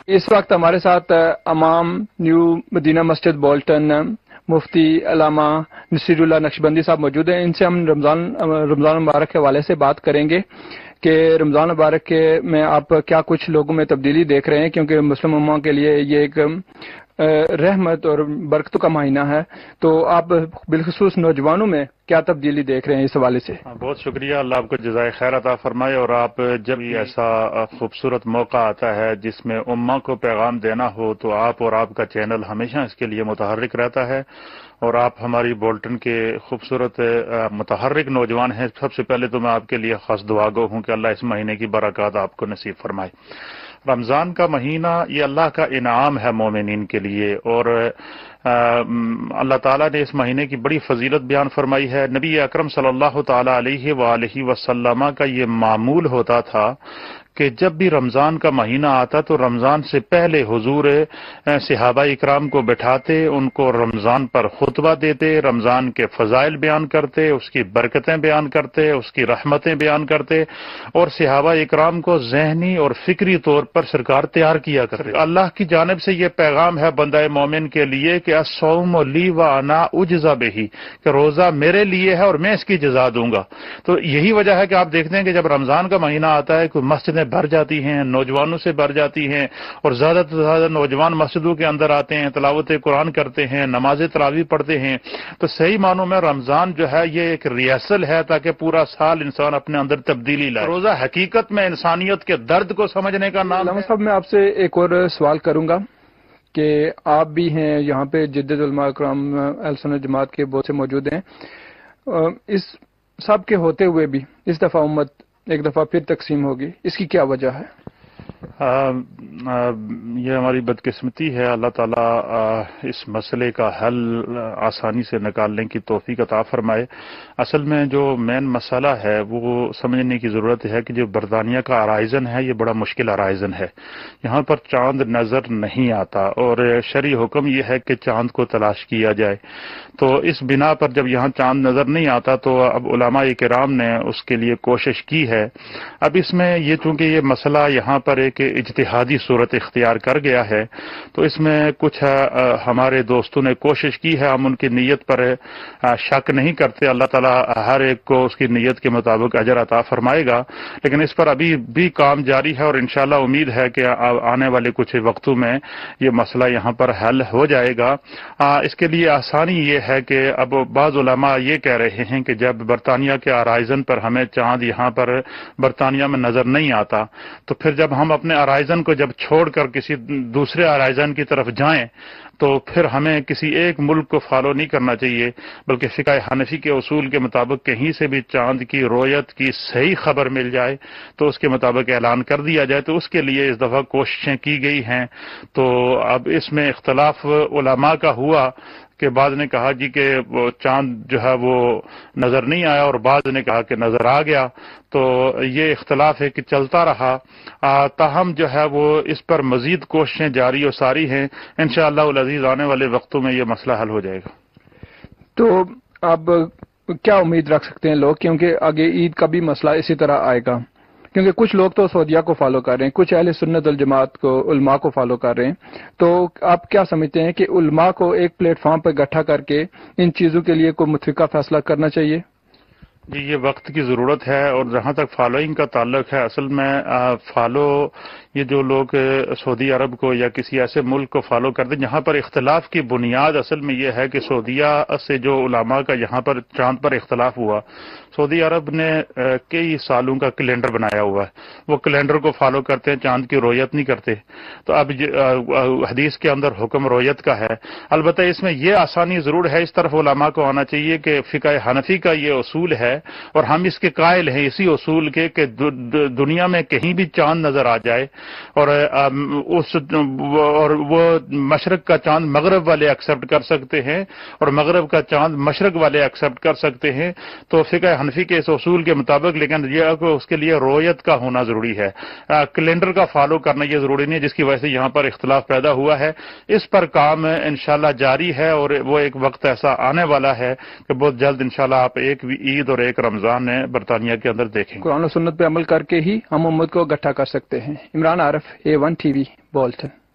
اس وقت ہمارے ساتھ امام نیو مدینہ مسجد بولٹن مفتی علامہ نصیر اللہ نقشبندی صاحب موجود ہیں. ان سے ہم رمضان مبارک کے حوالے سے بات کریں گے کہ رمضان مبارک کے میں آپ کیا کچھ لوگوں میں تبدیلی دیکھ رہے ہیں، کیونکہ مسلم امہ کے لیے یہ ایک رحمت اور برکتوں کا مہینہ ہے. تو آپ بالخصوص نوجوانوں میں کیا تبدیلی دیکھ رہے ہیں اس حوالے سے؟ بہت شکریہ، اللہ آپ کو جزائے خیر عطا فرمائے. اور آپ جب ایسا خوبصورت موقع آتا ہے جس میں امہ کو پیغام دینا ہو تو آپ اور آپ کا چینل ہمیشہ اس کے لیے متحرک رہتا ہے. اور آپ ہماری بولٹن کے خوبصورت متحرک نوجوان ہیں. سب سے پہلے تو میں آپ کے لیے خاص دعا گو ہوں کہ اللہ اس مہینے کی برکات آپ کو نصیب فرمائے. رمضان کا مہینہ یہ اللہ کا انعام ہے مومنین کے لیے، اور اللہ تعالیٰ نے اس مہینے کی بڑی فضیلت بیان فرمائی ہے. نبی اکرم صلی اللہ تعالی علیہ وآلہ وسلم کا یہ معمول ہوتا تھا کہ جب بھی رمضان کا مہینہ آتا تو رمضان سے پہلے حضور صحابہ اکرام کو بٹھاتے، ان کو رمضان پر خطبہ دیتے، رمضان کے فضائل بیان کرتے، اس کی برکتیں بیان کرتے، اس کی رحمتیں بیان کرتے، اور صحابہ اکرام کو ذہنی اور فکری طور پر سرکار تیار کیا کرتے. اللہ کی جانب سے یہ پیغام ہے بندہ مومن کے لیے کہ الصوم لی وانا اجزا بہ، کہ روزہ میرے لیے ہے اور میں اس کی جزا دوں گا. تو یہی وجہ ہے کہ آپ دیکھتے ہیں کہ جب رمضان کا مہینہ آتا ہے کوئی مسجدیں بھر جاتی ہیں، نوجوانوں سے بھر جاتی ہیں، اور زیادہ سے زیادہ نوجوان مسجدوں کے اندر آتے ہیں، تلاوت قرآن کرتے ہیں، نماز تراویح پڑھتے ہیں. تو صحیح معنوں میں رمضان جو ہے یہ ایک ریہرسل ہے تاکہ پورا سال انسان اپنے اندر تبدیلی لائے. روزہ حقیقت میں انسانیت کے درد کو سمجھنے کا نام ہے. صاحب میں آپ سے ایک اور سوال کروں گا کہ آپ بھی ہیں یہاں پہ جدید علماء کرام اہل سنت جماعت کے بہت سے موجود ہیں، اس سب کے ہوتے ہوئے بھی اس دفعہ امت ایک دفعہ پھر تقسیم ہوگی، اس کی کیا وجہ ہے؟ یہ ہماری بدقسمتی ہے. اللہ تعالیٰ اس مسئلے کا حل آسانی سے نکالنے کی توفیق عطا فرمائے. اصل میں جو مین مسئلہ ہے وہ سمجھنے کی ضرورت ہے کہ جو برطانیہ کا ارائزن ہے یہ بڑا مشکل ارائزن ہے. یہاں پر چاند نظر نہیں آتا اور شرعی حکم یہ ہے کہ چاند کو تلاش کیا جائے. تو اس بنا پر جب یہاں چاند نظر نہیں آتا تو اب علماء کرام نے اس کے لیے کوشش کی ہے. اب اس میں یہ چونکہ یہ مسئلہ یہاں پر ایک اجتہادی صورت اختیار کر گیا ہے تو اس میں کچھ ہمارے دوستوں نے کوشش کی ہے. ہم ان کی نیت پر شک نہیں کرتے، اللہ تعالیٰ ہر ایک کو اس کی نیت کے مطابق اجر عطا فرمائے گا، لیکن اس پر ابھی بھی کام جاری ہے اور انشاءاللہ امید ہے کہ آنے والے کچھ وقتوں میں یہ مسئلہ یہاں پر حل ہو جائے گا. اس کے لیے آسانی یہ ہے کہ اب بعض علماء یہ کہہ رہے ہیں کہ جب برطانیہ کے ارائزن پر ہمیں چاند یہاں پر برطانیہ میں نظر نہیں آتا تو پھر جب ہم اپنے ارائزن کو جب چھوڑ کر کسی دوسرے ارائزن کی طرف جائیں تو پھر ہمیں کسی ایک ملک کو فالو نہیں کرنا چاہیے، بلکہ فقہ حنفی کے اصول کے مطابق کہیں سے بھی چاند کی رویت کی صحیح خبر مل جائے تو اس کے مطابق اعلان کر دیا جائے. تو اس کے لیے اس دفعہ کوششیں کی گئی ہیں. تو اب اس میں اختلاف علماء کا ہوا کہ بعض نے کہا جی کہ وہ چاند جو ہے وہ نظر نہیں آیا اور بعض نے کہا کہ نظر آ گیا. تو یہ اختلاف ہے کہ چلتا رہا. تاہم جو ہے وہ اس پر مزید کوششیں جاری و ساری ہیں. انشاءاللہ العزیز آنے والے وقتوں میں یہ مسئلہ حل ہو جائے گا. تو اب کیا امید رکھ سکتے ہیں لوگ، کیونکہ آگے عید کا بھی مسئلہ اسی طرح آئے گا، کیونکہ کچھ لوگ تو سعودیہ کو فالو کر رہے ہیں، کچھ اہل سنت الجماعت کو علماء کو فالو کر رہے ہیں. تو آپ کیا سمجھتے ہیں کہ علماء کو ایک پلیٹ فارم پر اکٹھا کر کے ان چیزوں کے لیے کوئی متفقہ فیصلہ کرنا چاہیے؟ جی یہ وقت کی ضرورت ہے. اور جہاں تک فالوئنگ کا تعلق ہے، اصل میں فالو یہ جو لوگ سعودی عرب کو یا کسی ایسے ملک کو فالو کرتے ہیں جہاں پر اختلاف کی بنیاد اصل میں یہ ہے کہ سعودیہ سے جو علماء کا یہاں پر چاند پر اختلاف ہوا، سعودی عرب نے کئی سالوں کا کیلنڈر بنایا ہوا ہے، وہ کیلنڈر کو فالو کرتے ہیں، چاند کی رویت نہیں کرتے. تو اب حدیث کے اندر حکم رویت کا ہے. البتہ اس میں یہ آسانی ضرور ہے، اس طرف علماء کو آنا چاہیے کہ فقہ حنفی کا یہ اصول ہے اور ہم اس کے قائل ہیں اسی اصول کے کہ دنیا میں کہیں بھی چاند نظر آ جائے اور وہ مشرق کا چاند مغرب والے ایکسیپٹ کر سکتے ہیں اور مغرب کا چاند مشرق والے ایکسیپٹ کر سکتے ہیں تو فقہ حنفی کے اس اصول کے مطابق، لیکن یہ اس کے لیے رویت کا ہونا ضروری ہے، کیلنڈر کا فالو کرنا یہ ضروری نہیں، جس کی وجہ سے یہاں پر اختلاف پیدا ہوا ہے. اس پر کام انشاءاللہ جاری ہے اور وہ ایک وقت ایسا آنے والا ہے کہ بہت جلد انشاءاللہ آپ ایک عید اور ایک رمضان برطانیہ کے اندر دیکھیں گے۔ قرآن و سنت پہ عمل کر کے ہی ہم امت کو اکٹھا کر سکتے ہیں۔ عمران عارف، A1 TV، بولٹن۔